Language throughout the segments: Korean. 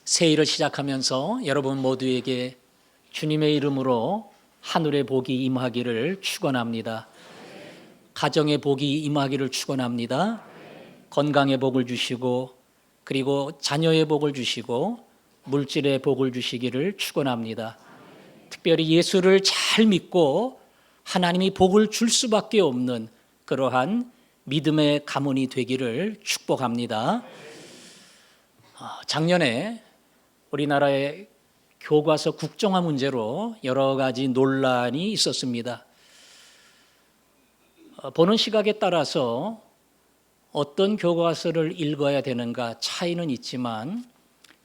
새해를 시작하면서 여러분 모두에게 주님의 이름으로 하늘의 복이 임하기를 축원합니다. 가정의 복이 임하기를 축원합니다. 건강의 복을 주시고 그리고 자녀의 복을 주시고 물질의 복을 주시기를 축원합니다. 특별히 예수를 잘 믿고 하나님이 복을 줄 수밖에 없는 그러한 믿음의 가문이 되기를 축복합니다. 작년에 우리나라의 교과서 국정화 문제로 여러 가지 논란이 있었습니다. 보는 시각에 따라서 어떤 교과서를 읽어야 되는가 차이는 있지만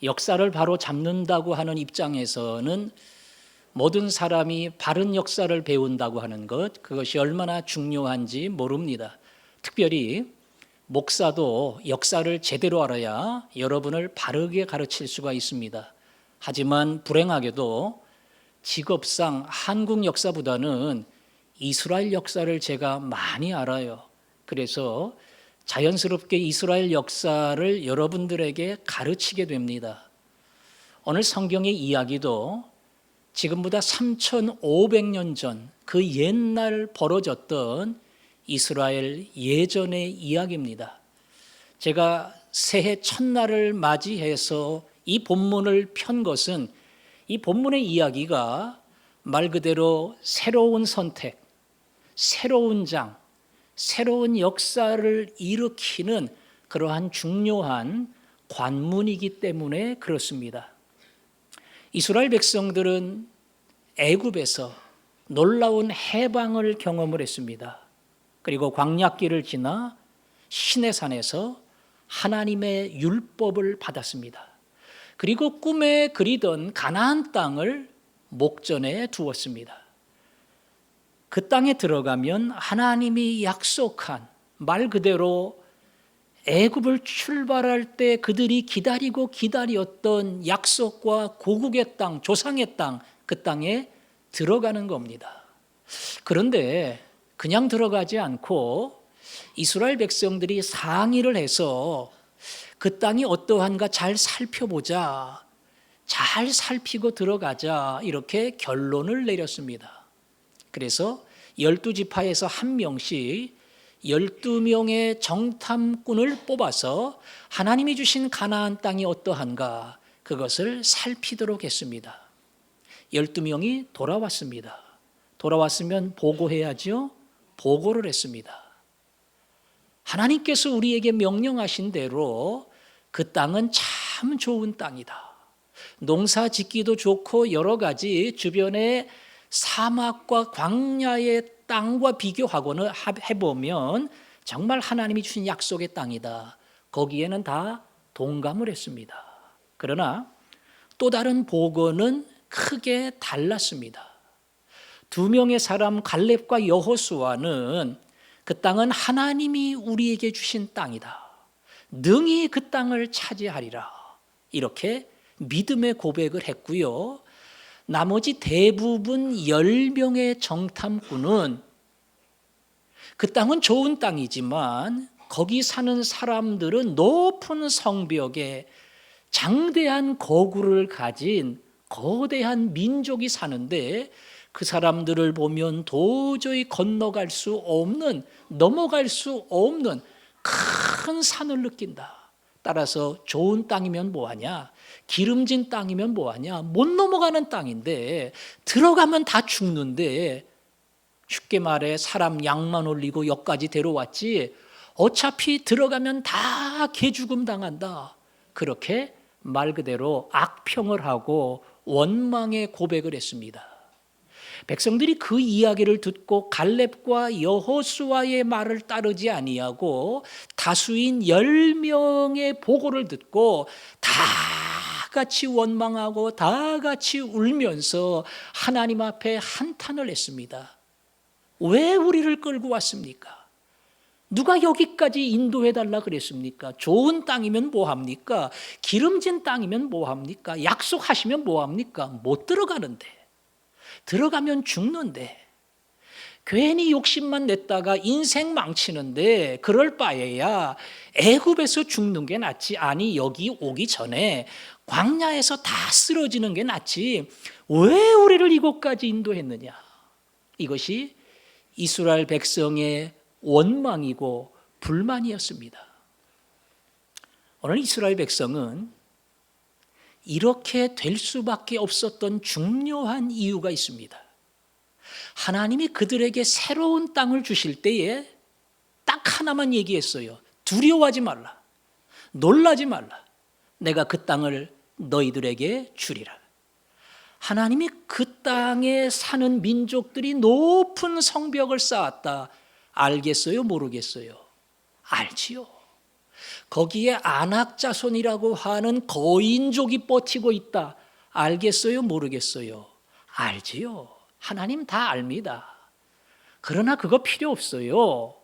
역사를 바로 잡는다고 하는 입장에서는 모든 사람이 바른 역사를 배운다고 하는 것, 그것이 얼마나 중요한지 모릅니다. 특별히 목사도 역사를 제대로 알아야 여러분을 바르게 가르칠 수가 있습니다. 하지만 불행하게도 직업상 한국 역사보다는 이스라엘 역사를 제가 많이 알아요. 그래서 자연스럽게 이스라엘 역사를 여러분들에게 가르치게 됩니다. 오늘 성경의 이야기도 지금보다 3,500년 전 그 옛날 벌어졌던 이스라엘 예전의 이야기입니다. 제가 새해 첫날을 맞이해서 이 본문을 편 것은 이 본문의 이야기가 말 그대로 새로운 선택, 새로운 장, 새로운 역사를 일으키는 그러한 중요한 관문이기 때문에 그렇습니다. 이스라엘 백성들은 애굽에서 놀라운 해방을 경험을 했습니다. 그리고 광야길을 지나 시내산에서 하나님의 율법을 받았습니다. 그리고 꿈에 그리던 가나안 땅을 목전에 두었습니다. 그 땅에 들어가면 하나님이 약속한 말 그대로 애굽을 출발할 때 그들이 기다리고 기다렸던 약속과 고국의 땅, 조상의 땅, 그 땅에 들어가는 겁니다. 그런데 그냥 들어가지 않고 이스라엘 백성들이 상의를 해서 그 땅이 어떠한가 잘 살펴보자, 잘 살피고 들어가자 이렇게 결론을 내렸습니다. 그래서 12지파에서 한 명씩 12명의 정탐꾼을 뽑아서 하나님이 주신 가나안 땅이 어떠한가 그것을 살피도록 했습니다. 12명이 돌아왔습니다. 돌아왔으면 보고해야죠. 보고를 했습니다. 하나님께서 우리에게 명령하신 대로 그 땅은 참 좋은 땅이다. 농사 짓기도 좋고 여러 가지 주변의 사막과 광야의 땅과 비교하고는 해보면 정말 하나님이 주신 약속의 땅이다. 거기에는 다 동감을 했습니다. 그러나 또 다른 보고는 크게 달랐습니다. 두 명의 사람 갈렙과 여호수아는 그 땅은 하나님이 우리에게 주신 땅이다. 능히 그 땅을 차지하리라. 이렇게 믿음의 고백을 했고요. 나머지 대부분 10명의 정탐꾼은 그 땅은 좋은 땅이지만 거기 사는 사람들은 높은 성벽에 장대한 거구를 가진 거대한 민족이 사는데 그 사람들을 보면 도저히 건너갈 수 없는, 넘어갈 수 없는 큰 산을 느낀다. 따라서 좋은 땅이면 뭐하냐? 기름진 땅이면 뭐하냐? 못 넘어가는 땅인데 들어가면 다 죽는데 쉽게 말해 사람 양만 올리고 여기까지 데려왔지 어차피 들어가면 다 개죽음 당한다. 그렇게 말 그대로 악평을 하고 원망의 고백을 했습니다. 백성들이 그 이야기를 듣고 갈렙과 여호수아의 말을 따르지 아니하고 다수인 10명의 보고를 듣고 다 같이 원망하고 다 같이 울면서 하나님 앞에 한탄을 했습니다. 왜 우리를 끌고 왔습니까? 누가 여기까지 인도해달라 그랬습니까? 좋은 땅이면 뭐합니까? 기름진 땅이면 뭐합니까? 약속하시면 뭐합니까? 못 들어가는데. 들어가면 죽는데. 괜히 욕심만 냈다가 인생 망치는데 그럴 바에야 애굽에서 죽는 게 낫지. 아니 여기 오기 전에 광야에서 다 쓰러지는 게 낫지. 왜 우리를 이곳까지 인도했느냐. 이것이 이스라엘 백성의 원망이고 불만이었습니다. 오늘 이스라엘 백성은 이렇게 될 수밖에 없었던 중요한 이유가 있습니다. 하나님이 그들에게 새로운 땅을 주실 때에 딱 하나만 얘기했어요. 두려워하지 말라. 놀라지 말라. 내가 그 땅을 너희들에게 주리라. 하나님이 그 땅에 사는 민족들이 높은 성벽을 쌓았다. 알겠어요? 모르겠어요? 알지요. 거기에 아낙 자손이라고 하는 거인족이 버티고 있다. 알겠어요? 모르겠어요? 알지요. 하나님 다 압니다. 그러나 그거 필요 없어요.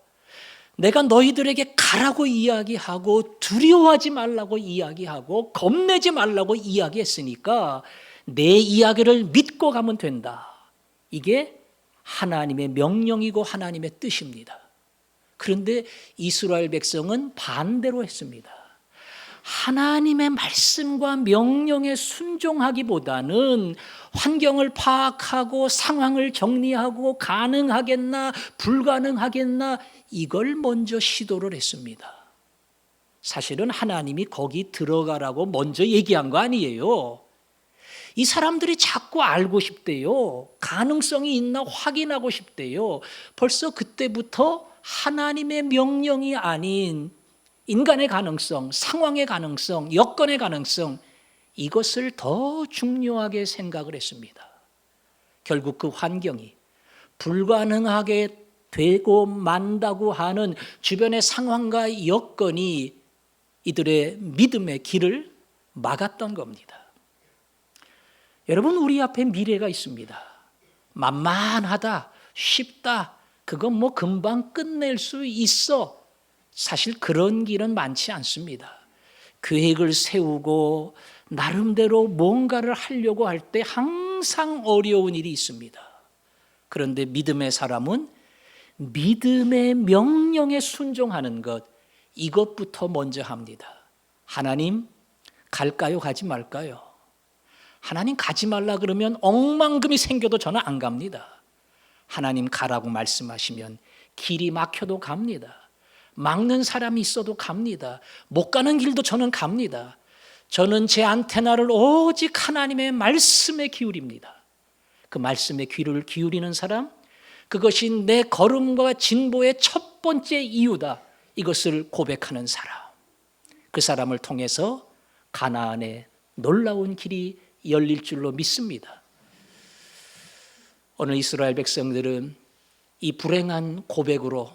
내가 너희들에게 가라고 이야기하고 두려워하지 말라고 이야기하고 겁내지 말라고 이야기했으니까 내 이야기를 믿고 가면 된다. 이게 하나님의 명령이고 하나님의 뜻입니다. 그런데 이스라엘 백성은 반대로 했습니다. 하나님의 말씀과 명령에 순종하기보다는 환경을 파악하고 상황을 정리하고 가능하겠나 불가능하겠나 이걸 먼저 시도를 했습니다. 사실은 하나님이 거기 들어가라고 먼저 얘기한 거 아니에요. 이 사람들이 자꾸 알고 싶대요. 가능성이 있나 확인하고 싶대요. 벌써 그때부터 하나님의 명령이 아닌 인간의 가능성, 상황의 가능성, 여건의 가능성 이것을 더 중요하게 생각을 했습니다. 결국 그 환경이 불가능하게 되고 만다고 하는 주변의 상황과 여건이 이들의 믿음의 길을 막았던 겁니다. 여러분 우리 앞에 미래가 있습니다. 만만하다, 쉽다, 그건 뭐 금방 끝낼 수 있어. 사실 그런 길은 많지 않습니다. 계획을 세우고 나름대로 뭔가를 하려고 할 때 항상 어려운 일이 있습니다. 그런데 믿음의 사람은 믿음의 명령에 순종하는 것 이것부터 먼저 합니다. 하나님 갈까요? 가지 말까요? 하나님 가지 말라 그러면 엉망금이 생겨도 저는 안 갑니다. 하나님 가라고 말씀하시면 길이 막혀도 갑니다. 막는 사람이 있어도 갑니다. 못 가는 길도 저는 갑니다. 저는 제 안테나를 오직 하나님의 말씀에 기울입니다. 그 말씀에 귀를 기울이는 사람, 그것이 내 걸음과 진보의 첫 번째 이유다. 이것을 고백하는 사람. 그 사람을 통해서 가나안의 놀라운 길이 열릴 줄로 믿습니다. 오늘 이스라엘 백성들은 이 불행한 고백으로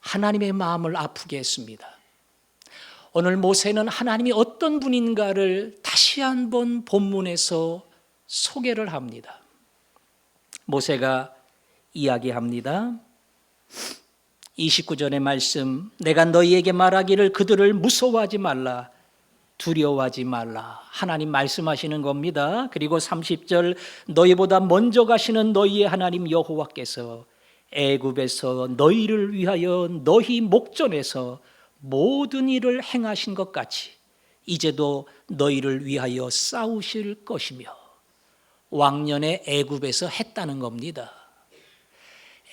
하나님의 마음을 아프게 했습니다. 오늘 모세는 하나님이 어떤 분인가를 다시 한번 본문에서 소개를 합니다. 모세가 이야기합니다. 29절의 말씀, 내가 너희에게 말하기를 그들을 무서워하지 말라, 두려워하지 말라. 하나님 말씀하시는 겁니다. 그리고 30절, 너희보다 먼저 가시는 너희의 하나님 여호와께서 애굽에서 너희를 위하여 너희 목전에서 모든 일을 행하신 것 같이 이제도 너희를 위하여 싸우실 것이며, 왕년에 애굽에서 했다는 겁니다.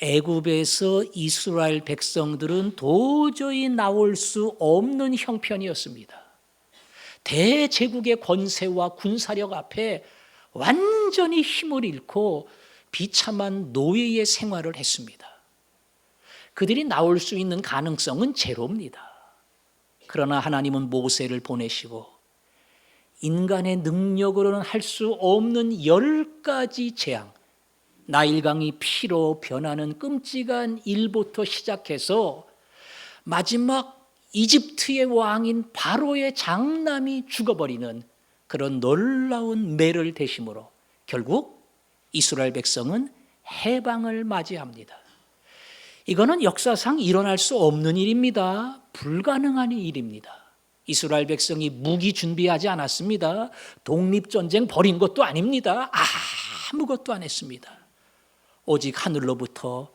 애굽에서 이스라엘 백성들은 도저히 나올 수 없는 형편이었습니다. 대제국의 권세와 군사력 앞에 완전히 힘을 잃고 비참한 노예의 생활을 했습니다. 그들이 나올 수 있는 가능성은 제로입니다. 그러나 하나님은 모세를 보내시고 인간의 능력으로는 할 수 없는 10가지 재앙, 나일강이 피로 변하는 끔찍한 일부터 시작해서 마지막 이집트의 왕인 바로의 장남이 죽어버리는 그런 놀라운 매를 대심으로 결국 이스라엘 백성은 해방을 맞이합니다. 이거는 역사상 일어날 수 없는 일입니다. 불가능한 일입니다. 이스라엘 백성이 무기 준비하지 않았습니다. 독립전쟁 벌인 것도 아닙니다. 아무것도 안 했습니다. 오직 하늘로부터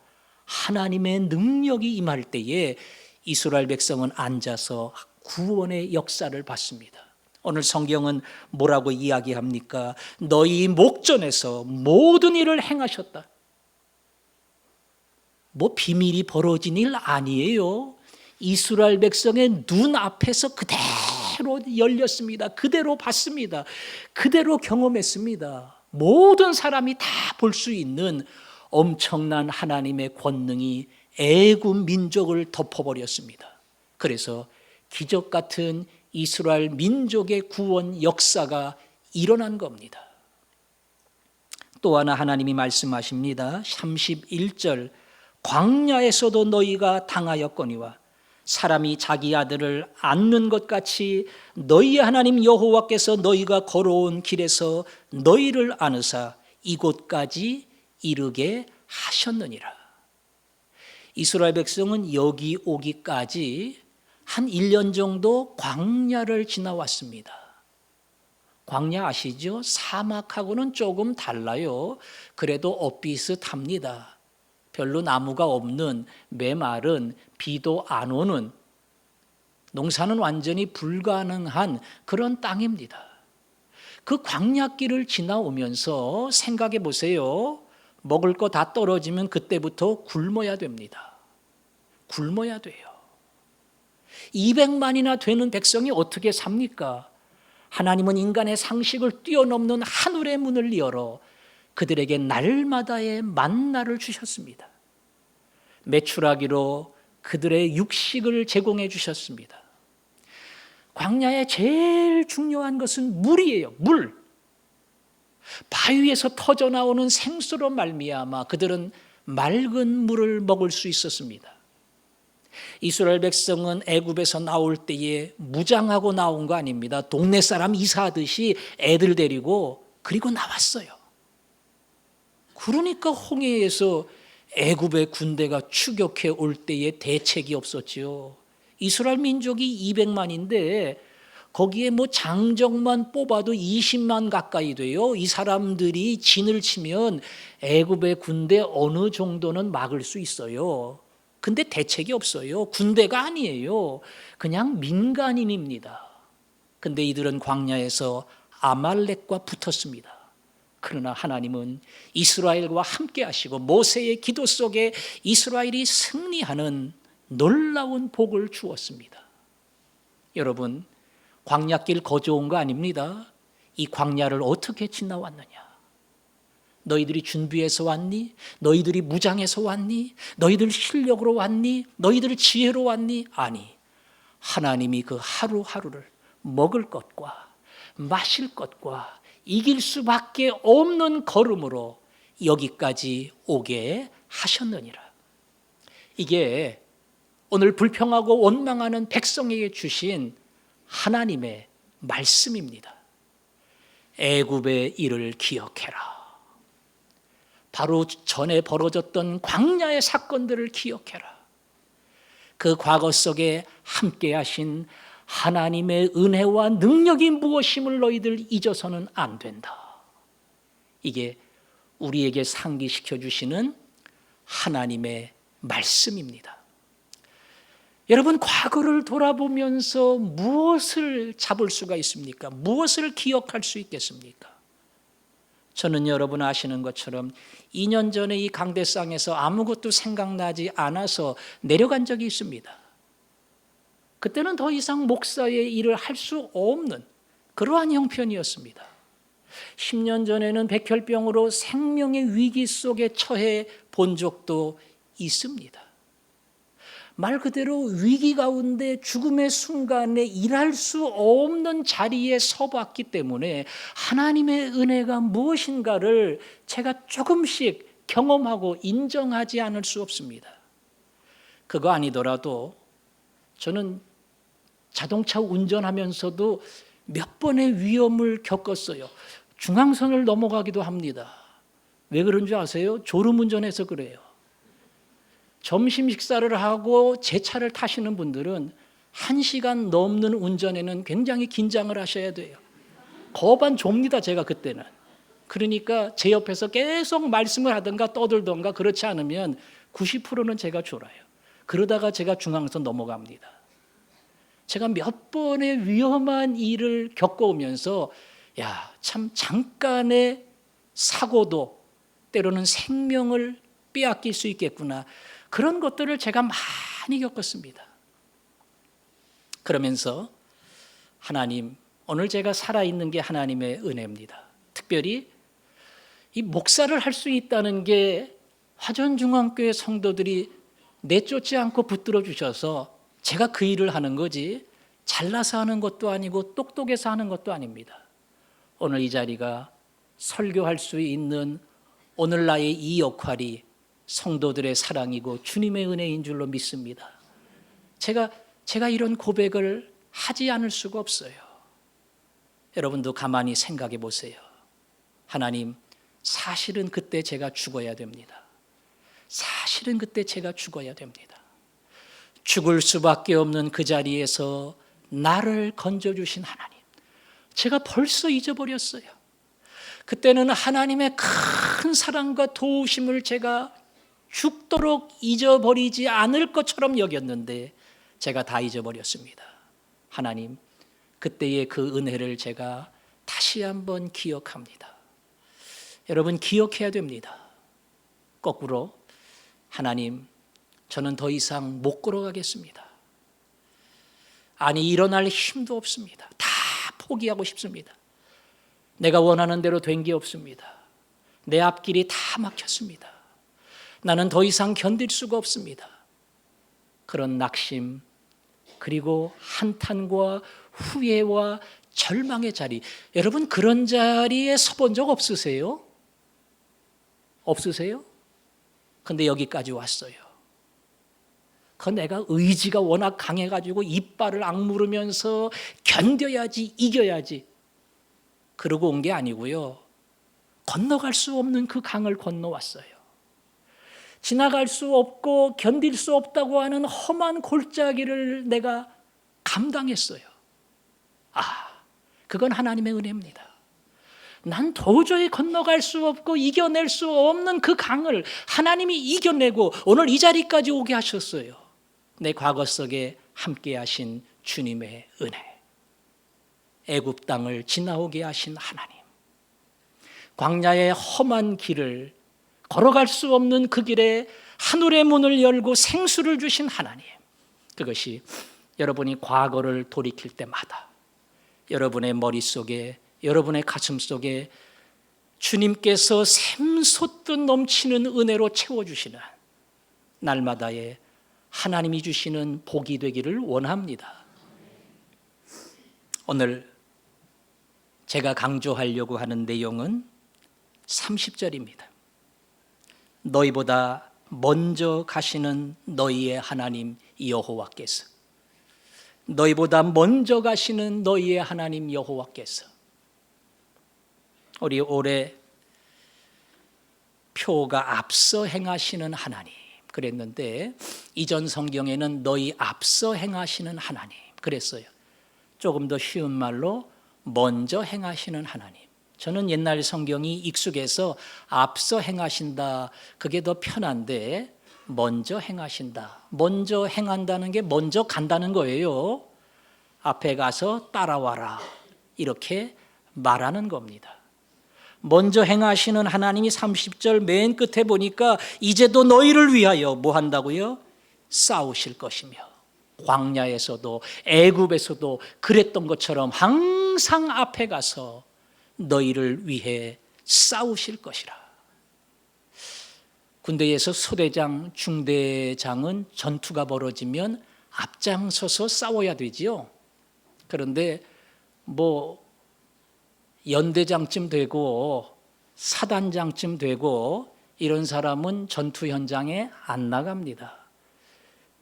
하나님의 능력이 임할 때에 이스라엘 백성은 앉아서 구원의 역사를 받습니다. 오늘 성경은 뭐라고 이야기합니까? 너희 목전에서 모든 일을 행하셨다. 뭐 비밀이 벌어진 일 아니에요. 이스라엘 백성의 눈앞에서 그대로 열렸습니다. 그대로 봤습니다. 그대로 경험했습니다. 모든 사람이 다 볼 수 있는 엄청난 하나님의 권능이 애굽 민족을 덮어버렸습니다. 그래서 기적 같은 이스라엘 민족의 구원 역사가 일어난 겁니다. 또 하나 하나님이 말씀하십니다. 31절 광야에서도 너희가 당하였거니와 사람이 자기 아들을 안는 것 같이 너희 하나님 여호와께서 너희가 걸어온 길에서 너희를 안으사 이곳까지 이르게 하셨느니라. 이스라엘 백성은 여기 오기까지 한 1년 정도 광야를 지나왔습니다. 광야 아시죠? 사막하고는 조금 달라요. 그래도 비슷합니다. 별로 나무가 없는 메마른 비도 안 오는 농사는 완전히 불가능한 그런 땅입니다. 그 광야길을 지나오면서 생각해 보세요. 먹을 거 다 떨어지면 그때부터 굶어야 됩니다. 굶어야 돼요. 200만이나 되는 백성이 어떻게 삽니까? 하나님은 인간의 상식을 뛰어넘는 하늘의 문을 열어 그들에게 날마다의 만나를 주셨습니다. 메추라기로 그들의 육식을 제공해 주셨습니다. 광야의 제일 중요한 것은 물이에요. 물. 바위에서 터져 나오는 생수로 말미암아 그들은 맑은 물을 먹을 수 있었습니다. 이스라엘 백성은 애굽에서 나올 때에 무장하고 나온 거 아닙니다. 동네 사람 이사하듯이 애들 데리고 그리고 나왔어요. 그러니까 홍해에서 애굽의 군대가 추격해 올 때에 대책이 없었지요. 이스라엘 민족이 200만인데 거기에 뭐 장정만 뽑아도 20만 가까이 돼요. 이 사람들이 진을 치면 애굽의 군대 어느 정도는 막을 수 있어요. 근데 대책이 없어요. 군대가 아니에요. 그냥 민간인입니다. 근데 이들은 광야에서 아말렉과 붙었습니다. 그러나 하나님은 이스라엘과 함께 하시고 모세의 기도 속에 이스라엘이 승리하는 놀라운 복을 주었습니다. 여러분, 광야길 거저온 거 아닙니다. 이 광야를 어떻게 지나왔느냐? 너희들이 준비해서 왔니? 너희들이 무장해서 왔니? 너희들 실력으로 왔니? 너희들 지혜로 왔니? 아니, 하나님이 그 하루하루를 먹을 것과 마실 것과 이길 수밖에 없는 걸음으로 여기까지 오게 하셨느니라. 이게 오늘 불평하고 원망하는 백성에게 주신 하나님의 말씀입니다. 애굽의 일을 기억해라. 바로 전에 벌어졌던 광야의 사건들을 기억해라. 그 과거 속에 함께 하신 하나님의 은혜와 능력이 무엇임을 너희들 잊어서는 안 된다. 이게 우리에게 상기시켜 주시는 하나님의 말씀입니다. 여러분, 과거를 돌아보면서 무엇을 잡을 수가 있습니까? 무엇을 기억할 수 있겠습니까? 저는 여러분 아시는 것처럼 2년 전에 이 강대상에서 아무것도 생각나지 않아서 내려간 적이 있습니다. 그때는 더 이상 목사의 일을 할 수 없는 그러한 형편이었습니다. 10년 전에는 백혈병으로 생명의 위기 속에 처해 본 적도 있습니다. 말 그대로 위기 가운데 죽음의 순간에 일할 수 없는 자리에 서봤기 때문에 하나님의 은혜가 무엇인가를 제가 조금씩 경험하고 인정하지 않을 수 없습니다. 그거 아니더라도 저는 자동차 운전하면서도 몇 번의 위험을 겪었어요. 중앙선을 넘어가기도 합니다. 왜 그런 줄 아세요? 졸음운전해서 그래요. 점심 식사를 하고 제 차를 타시는 분들은 1시간 넘는 운전에는 굉장히 긴장을 하셔야 돼요. 거반 좁니다, 제가 그때는. 그러니까 제 옆에서 계속 말씀을 하든가 떠들던가 그렇지 않으면 90%는 제가 졸아요. 그러다가 제가 중앙선 넘어갑니다. 제가 몇 번의 위험한 일을 겪어오면서 참 잠깐의 사고도 때로는 생명을 빼앗길 수 있겠구나. 그런 것들을 제가 많이 겪었습니다. 그러면서 하나님, 오늘 제가 살아있는 게 하나님의 은혜입니다. 특별히 이 목사를 할 수 있다는 게 화전중앙교회 성도들이 내쫓지 않고 붙들어 주셔서 제가 그 일을 하는 거지 잘나서 하는 것도 아니고 똑똑해서 하는 것도 아닙니다. 오늘 이 자리가 설교할 수 있는 오늘 나의 이 역할이 성도들의 사랑이고 주님의 은혜인 줄로 믿습니다. 제가 이런 고백을 하지 않을 수가 없어요. 여러분도 가만히 생각해 보세요. 하나님, 사실은 그때 제가 죽어야 됩니다. 사실은 그때 제가 죽어야 됩니다. 죽을 수밖에 없는 그 자리에서 나를 건져주신 하나님, 제가 벌써 잊어버렸어요. 그때는 하나님의 큰 사랑과 도우심을 제가 죽도록 잊어버리지 않을 것처럼 여겼는데 제가 다 잊어버렸습니다. 하나님, 그때의 그 은혜를 제가 다시 한번 기억합니다. 여러분, 기억해야 됩니다. 거꾸로 하나님, 저는 더 이상 못 걸어가겠습니다. 아니, 일어날 힘도 없습니다. 다 포기하고 싶습니다. 내가 원하는 대로 된 게 없습니다. 내 앞길이 다 막혔습니다. 나는 더 이상 견딜 수가 없습니다. 그런 낙심, 그리고 한탄과 후회와 절망의 자리, 여러분 그런 자리에 서본 적 없으세요? 없으세요? 근데 여기까지 왔어요. 내가 의지가 워낙 강해가지고 이빨을 악무르면서 견뎌야지, 이겨야지 그러고 온 게 아니고요. 건너갈 수 없는 그 강을 건너왔어요. 지나갈 수 없고 견딜 수 없다고 하는 험한 골짜기를 내가 감당했어요. 그건 하나님의 은혜입니다. 난 도저히 건너갈 수 없고 이겨낼 수 없는 그 강을 하나님이 이겨내고 오늘 이 자리까지 오게 하셨어요. 내 과거 속에 함께 하신 주님의 은혜. 애굽 땅을 지나오게 하신 하나님. 광야의 험한 길을 걸어갈 수 없는 그 길에 하늘의 문을 열고 생수를 주신 하나님. 그것이 여러분이 과거를 돌이킬 때마다 여러분의 머릿속에, 여러분의 가슴 속에 주님께서 샘솟듯 넘치는 은혜로 채워주시는 날마다의 하나님이 주시는 복이 되기를 원합니다. 오늘 제가 강조하려고 하는 내용은 30절입니다. 너희보다 먼저 가시는 너희의 하나님 여호와께서, 너희보다 먼저 가시는 너희의 하나님 여호와께서. 우리 올해 표가 앞서 행하시는 하나님 그랬는데 이전 성경에는 너희 앞서 행하시는 하나님 그랬어요. 조금 더 쉬운 말로 먼저 행하시는 하나님. 저는 옛날 성경이 익숙해서 앞서 행하신다, 그게 더 편한데 먼저 행하신다. 먼저 행한다는 게 먼저 간다는 거예요. 앞에 가서 따라와라 이렇게 말하는 겁니다. 먼저 행하시는 하나님이 30절 맨 끝에 보니까 이제도 너희를 위하여 뭐 한다고요? 싸우실 것이며, 광야에서도 애굽에서도 그랬던 것처럼 항상 앞에 가서 너희를 위해 싸우실 것이라. 군대에서 소대장, 중대장은 전투가 벌어지면 앞장서서 싸워야 되지요. 그런데 연대장쯤 되고 사단장쯤 되고 이런 사람은 전투 현장에 안 나갑니다.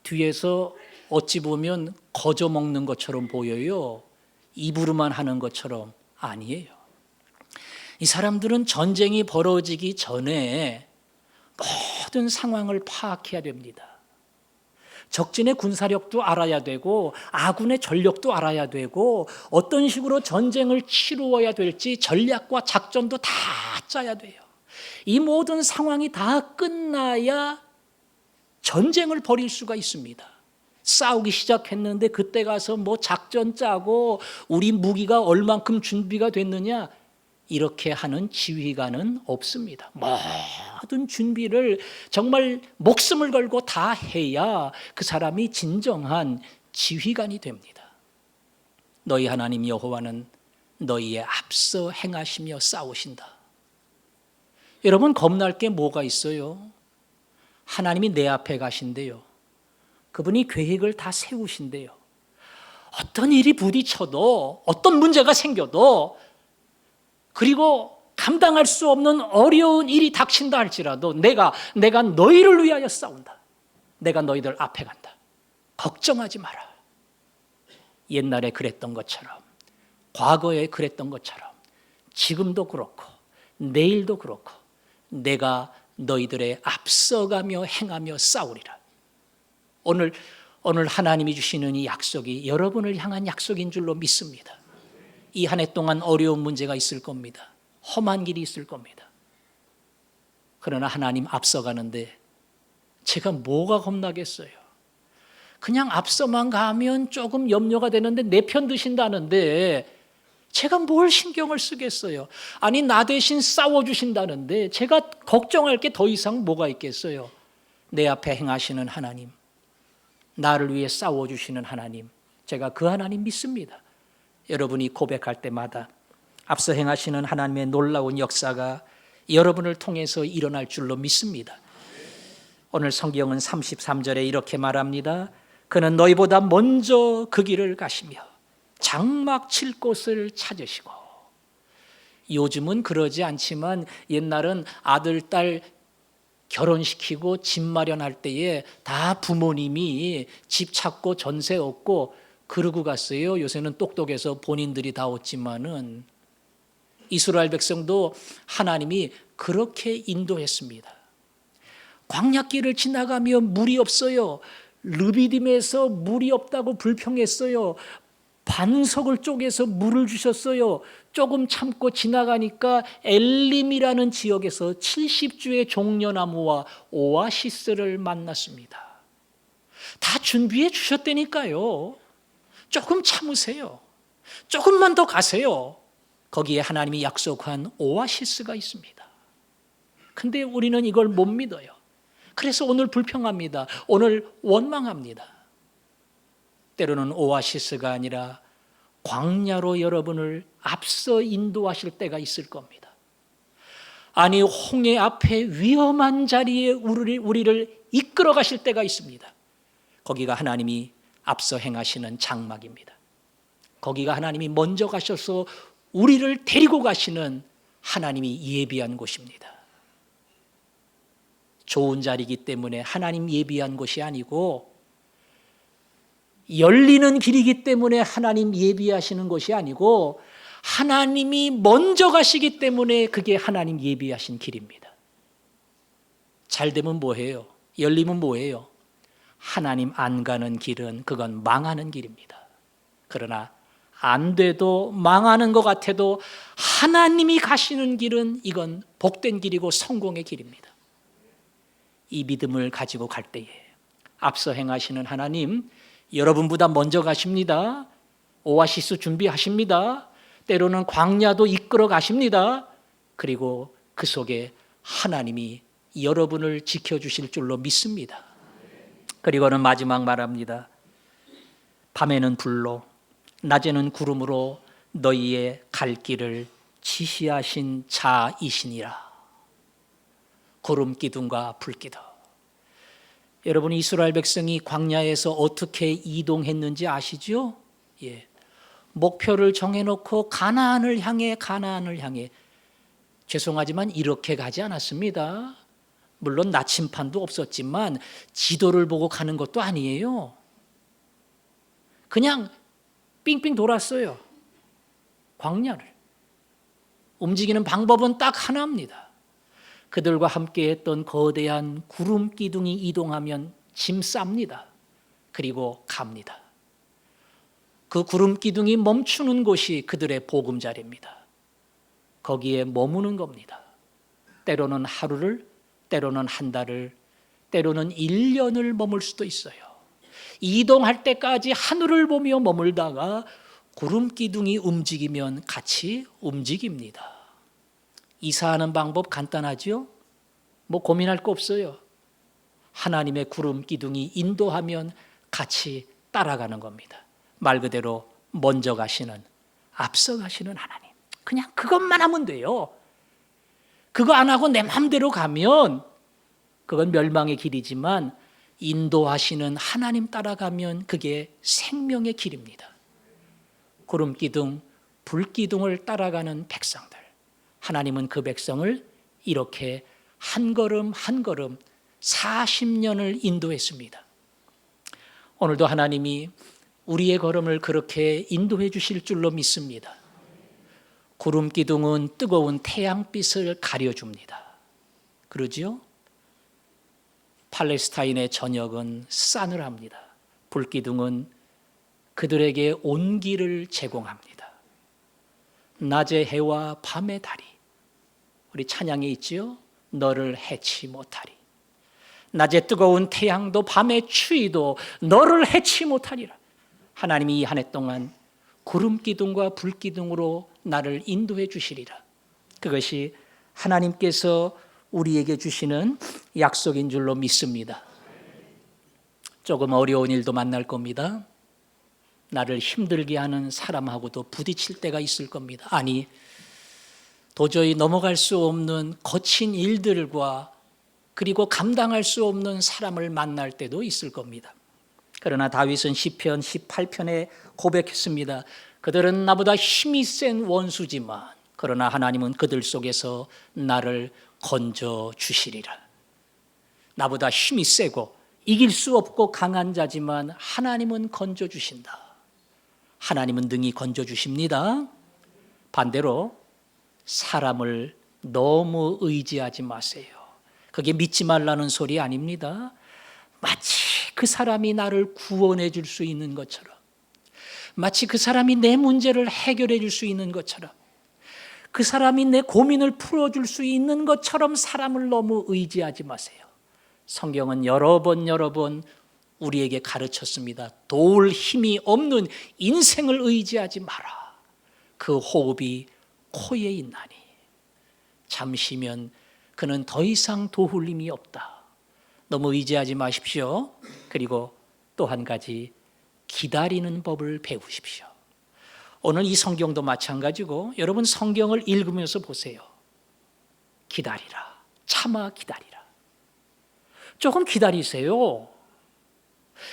뒤에서 어찌 보면 거저 먹는 것처럼 보여요. 입으로만 하는 것처럼 아니에요. 이 사람들은 전쟁이 벌어지기 전에 모든 상황을 파악해야 됩니다. 적진의 군사력도 알아야 되고 아군의 전력도 알아야 되고 어떤 식으로 전쟁을 치루어야 될지 전략과 작전도 다 짜야 돼요. 이 모든 상황이 다 끝나야 전쟁을 벌일 수가 있습니다. 싸우기 시작했는데 그때 가서 뭐 작전 짜고 우리 무기가 얼만큼 준비가 됐느냐 이렇게 하는 지휘관은 없습니다. 모든 준비를 정말 목숨을 걸고 다 해야 그 사람이 진정한 지휘관이 됩니다. 너희 하나님 여호와는 너희의 앞서 행하시며 싸우신다. 여러분, 겁날 게 뭐가 있어요? 하나님이 내 앞에 가신대요. 그분이 계획을 다 세우신대요. 어떤 일이 부딪혀도 어떤 문제가 생겨도 그리고 감당할 수 없는 어려운 일이 닥친다 할지라도 내가 너희를 위하여 싸운다. 내가 너희들 앞에 간다. 걱정하지 마라. 옛날에 그랬던 것처럼, 과거에 그랬던 것처럼, 지금도 그렇고 내일도 그렇고 내가 너희들의 앞서가며 행하며 싸우리라. 오늘 하나님이 주시는 이 약속이 여러분을 향한 약속인 줄로 믿습니다. 이 한 해 동안 어려운 문제가 있을 겁니다. 험한 길이 있을 겁니다. 그러나 하나님 앞서가는데 제가 뭐가 겁나겠어요? 그냥 앞서만 가면 조금 염려가 되는데 내 편 드신다는데 제가 뭘 신경을 쓰겠어요? 아니, 나 대신 싸워주신다는데 제가 걱정할 게 더 이상 뭐가 있겠어요? 내 앞에 행하시는 하나님, 나를 위해 싸워주시는 하나님, 제가 그 하나님 믿습니다. 여러분이 고백할 때마다 앞서 행하시는 하나님의 놀라운 역사가 여러분을 통해서 일어날 줄로 믿습니다. 오늘 성경은 33절에 이렇게 말합니다. 그는 너희보다 먼저 그 길을 가시며 장막 칠 곳을 찾으시고. 요즘은 그러지 않지만 옛날은 아들, 딸 결혼시키고 집 마련할 때에 다 부모님이 집 찾고 전세 얻고 그러고 갔어요. 요새는 똑똑해서 본인들이 다 얻지만은 이스라엘 백성도 하나님이 그렇게 인도했습니다. 광야길을 지나가며 물이 없어요. 르비딤에서 물이 없다고 불평했어요. 반석을 쪼개서 물을 주셨어요. 조금 참고 지나가니까 엘림이라는 지역에서 70주의 종려나무와 오아시스를 만났습니다. 다 준비해 주셨다니까요. 조금 참으세요. 조금만 더 가세요. 거기에 하나님이 약속한 오아시스가 있습니다. 근데 우리는 이걸 못 믿어요. 그래서 오늘 불평합니다. 오늘 원망합니다. 때로는 오아시스가 아니라 광야로 여러분을 앞서 인도하실 때가 있을 겁니다. 아니, 홍해 앞에 위험한 자리에 우리를 이끌어 가실 때가 있습니다. 거기가 하나님이 앞서 행하시는 장막입니다. 거기가 하나님이 먼저 가셔서 우리를 데리고 가시는 하나님이 예비한 곳입니다. 좋은 자리이기 때문에 하나님 예비한 곳이 아니고, 열리는 길이기 때문에 하나님 예비하시는 것이 아니고, 하나님이 먼저 가시기 때문에 그게 하나님 예비하신 길입니다. 잘 되면 뭐해요? 열리면 뭐해요? 하나님 안 가는 길은 그건 망하는 길입니다. 그러나 안 돼도 망하는 것 같아도 하나님이 가시는 길은 이건 복된 길이고 성공의 길입니다. 이 믿음을 가지고 갈 때에 앞서 행하시는 하나님, 여러분보다 먼저 가십니다. 오아시스 준비하십니다. 때로는 광야도 이끌어 가십니다. 그리고 그 속에 하나님이 여러분을 지켜주실 줄로 믿습니다. 그리고는 마지막 말합니다. 밤에는 불로 낮에는 구름으로 너희의 갈 길을 지시하신 자이시니라. 구름 기둥과 불 기둥. 여러분, 이스라엘 백성이 광야에서 어떻게 이동했는지 아시죠? 예. 목표를 정해놓고 가나안을 향해 죄송하지만 이렇게 가지 않았습니다. 물론 나침판도 없었지만 지도를 보고 가는 것도 아니에요. 그냥 삥삥 돌았어요. 광야를. 움직이는 방법은 딱 하나입니다. 그들과 함께 했던 거대한 구름 기둥이 이동하면 짐 쌉니다. 그리고 갑니다. 그 구름 기둥이 멈추는 곳이 그들의 보금자리입니다. 거기에 머무는 겁니다. 때로는 하루를, 때로는 한 달을, 때로는 1년을 머물 수도 있어요. 이동할 때까지 하늘을 보며 머물다가 구름 기둥이 움직이면 같이 움직입니다. 이사하는 방법 간단하죠? 뭐 고민할 거 없어요. 하나님의 구름 기둥이 인도하면 같이 따라가는 겁니다. 말 그대로 먼저 가시는, 앞서 가시는 하나님. 그냥 그것만 하면 돼요. 그거 안 하고 내 마음대로 가면 그건 멸망의 길이지만 인도하시는 하나님 따라가면 그게 생명의 길입니다. 구름 기둥, 불 기둥을 따라가는 백성들. 하나님은 그 백성을 이렇게 한 걸음 한 걸음 40년을 인도했습니다. 오늘도 하나님이 우리의 걸음을 그렇게 인도해 주실 줄로 믿습니다. 구름 기둥은 뜨거운 태양빛을 가려줍니다. 그러지요? 팔레스타인의 저녁은 싸늘합니다. 불기둥은 그들에게 온기를 제공합니다. 낮의 해와 밤의 달이, 우리 찬양에 있지요? 너를 해치 못하리. 낮의 뜨거운 태양도 밤의 추위도 너를 해치 못하리라. 하나님이 이 한 해 동안 구름 기둥과 불 기둥으로 나를 인도해 주시리라. 그것이 하나님께서 우리에게 주시는 약속인 줄로 믿습니다. 조금 어려운 일도 만날 겁니다. 나를 힘들게 하는 사람하고도 부딪힐 때가 있을 겁니다. 아니, 도저히 넘어갈 수 없는 거친 일들과 그리고 감당할 수 없는 사람을 만날 때도 있을 겁니다. 그러나 다윗은 시편 18편에 고백했습니다. 그들은 나보다 힘이 센 원수지만 그러나 하나님은 그들 속에서 나를 건져 주시리라. 나보다 힘이 세고 이길 수 없고 강한 자지만 하나님은 건져 주신다. 하나님은 능히 건져 주십니다. 반대로 사람을 너무 의지하지 마세요. 그게 믿지 말라는 소리 아닙니다. 마치 그 사람이 나를 구원해 줄 수 있는 것처럼, 마치 그 사람이 내 문제를 해결해 줄 수 있는 것처럼, 그 사람이 내 고민을 풀어줄 수 있는 것처럼 사람을 너무 의지하지 마세요. 성경은 여러 번 우리에게 가르쳤습니다. 도울 힘이 없는 인생을 의지하지 마라. 그 호흡이 코에 있나니 잠시면 그는 더 이상 도울 힘이 없다. 너무 의지하지 마십시오. 그리고 또 한 가지, 기다리는 법을 배우십시오. 오늘 이 성경도 마찬가지고 여러분 성경을 읽으면서 보세요. 기다리라. 참아 기다리라. 조금 기다리세요.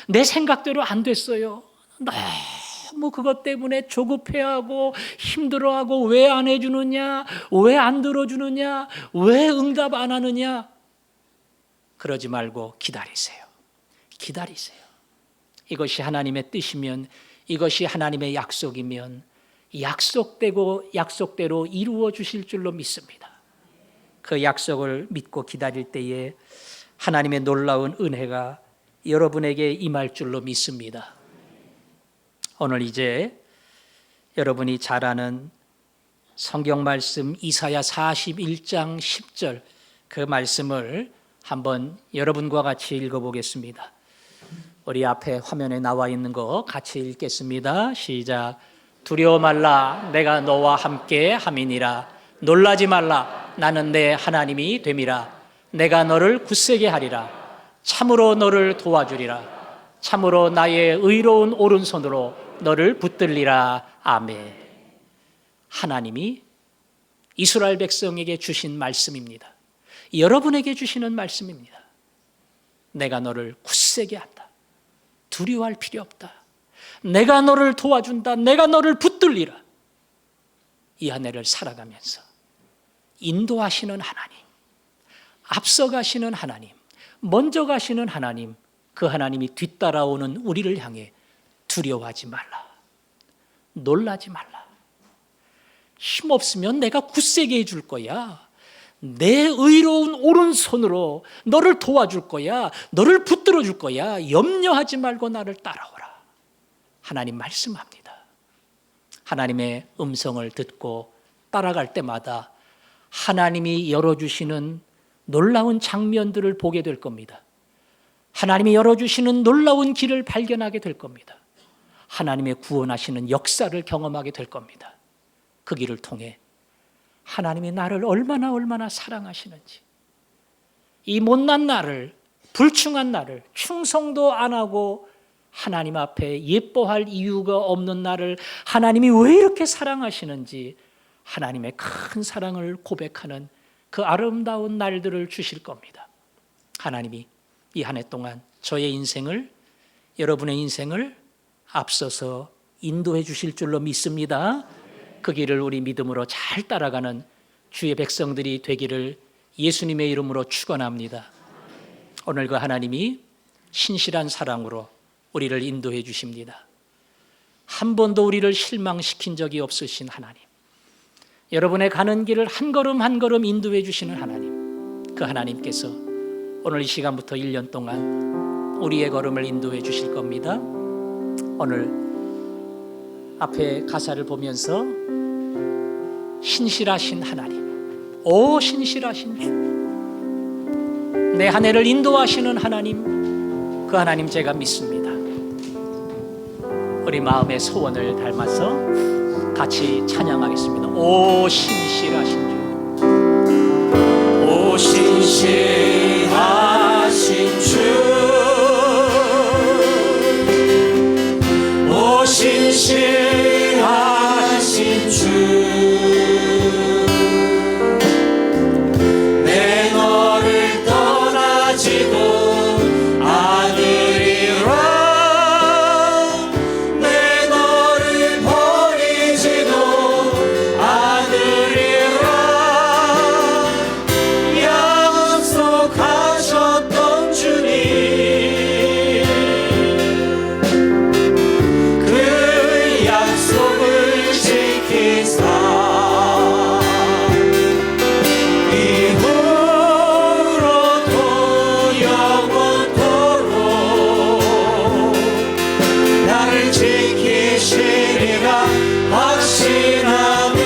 내 생각대로 안 됐어요. 너무 그것 때문에 조급해하고 힘들어하고 왜 안 해주느냐, 왜 안 들어주느냐, 왜 응답 안 하느냐. 그러지 말고 기다리세요. 기다리세요. 이것이 하나님의 뜻이면, 이것이 하나님의 약속이면 약속대로 이루어 주실 줄로 믿습니다. 그 약속을 믿고 기다릴 때에 하나님의 놀라운 은혜가 여러분에게 임할 줄로 믿습니다. 오늘 이제 여러분이 잘 아는 성경 말씀 이사야 41장 10절 그 말씀을 한번 여러분과 같이 읽어보겠습니다. 우리 앞에 화면에 나와 있는 거 같이 읽겠습니다. 시작. 두려워 말라, 내가 너와 함께 함이니라. 놀라지 말라, 나는 내 하나님이 됨이라. 내가 너를 굳세게 하리라. 참으로 너를 도와주리라. 참으로 나의 의로운 오른손으로 너를 붙들리라. 아멘. 하나님이 이스라엘 백성에게 주신 말씀입니다. 여러분에게 주시는 말씀입니다. 내가 너를 굳세게 한다. 두려워할 필요 없다. 내가 너를 도와준다. 내가 너를 붙들리라. 이 한 해를 살아가면서 인도하시는 하나님, 앞서가시는 하나님, 먼저 가시는 하나님, 그 하나님이 뒤따라오는 우리를 향해 두려워하지 말라. 놀라지 말라. 힘없으면 내가 굳세게 해줄 거야. 내 의로운 오른손으로 너를 도와줄 거야, 너를 붙들어 줄 거야. 염려하지 말고 나를 따라오라. 하나님 말씀합니다. 하나님의 음성을 듣고 따라갈 때마다 하나님이 열어주시는 놀라운 장면들을 보게 될 겁니다. 하나님이 열어주시는 놀라운 길을 발견하게 될 겁니다. 하나님의 구원하시는 역사를 경험하게 될 겁니다. 그 길을 통해 하나님이 나를 얼마나 사랑하시는지, 이 못난 나를, 불충한 나를, 충성도 안 하고 하나님 앞에 예뻐할 이유가 없는 나를 하나님이 왜 이렇게 사랑하시는지 하나님의 큰 사랑을 고백하는 그 아름다운 날들을 주실 겁니다. 하나님이 이 한 해 동안 저의 인생을, 여러분의 인생을 앞서서 인도해 주실 줄로 믿습니다. 그 길을 우리 믿음으로 잘 따라가는 주의 백성들이 되기를 예수님의 이름으로 축원합니다. 오늘 그 하나님이 신실한 사랑으로 우리를 인도해 주십니다. 한 번도 우리를 실망시킨 적이 없으신 하나님, 여러분의 가는 길을 한 걸음 한 걸음 인도해 주시는 하나님, 그 하나님께서 오늘 이 시간부터 1년 동안 우리의 걸음을 인도해 주실 겁니다. 오늘 앞에 가사를 보면서 신실하신 하나님, 오 신실하신 주, 내 한 해를 인도하시는 하나님, 그 하나님 제가 믿습니다. 우리 마음의 소원을 닮아서 같이 찬양하겠습니다. 오 신실하신 주, 오 신실하신 주, 오 신실하신 주, 내 너를 떠나지도 않으리라, 내 너를 버리지도 않으리라, 약속하셨던 주님, 그 약속을 지키사 이후로도 영원토록 나를 지키시리라 확신하네.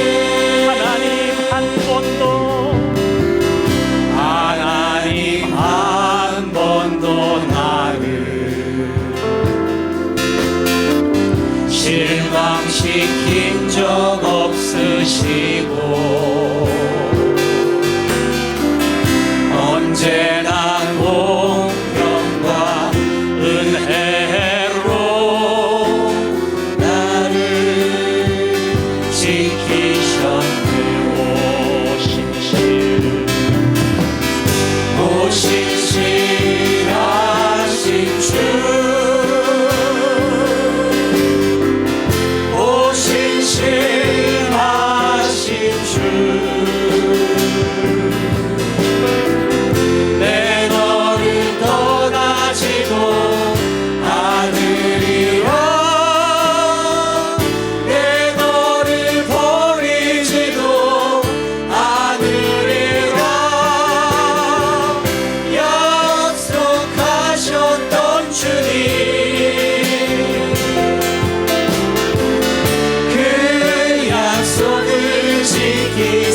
하나님 한 번도 나를 실망시킨 적 없으시고 언제나 공평과 은혜로 나를 지키셨네. 오 신실하신 주, 오 신실하신 주, 내 너를 떠나지도 않으리라, 내 너를 버리지도 않으리라, 약속하셨던 주님, 그 약속을 지키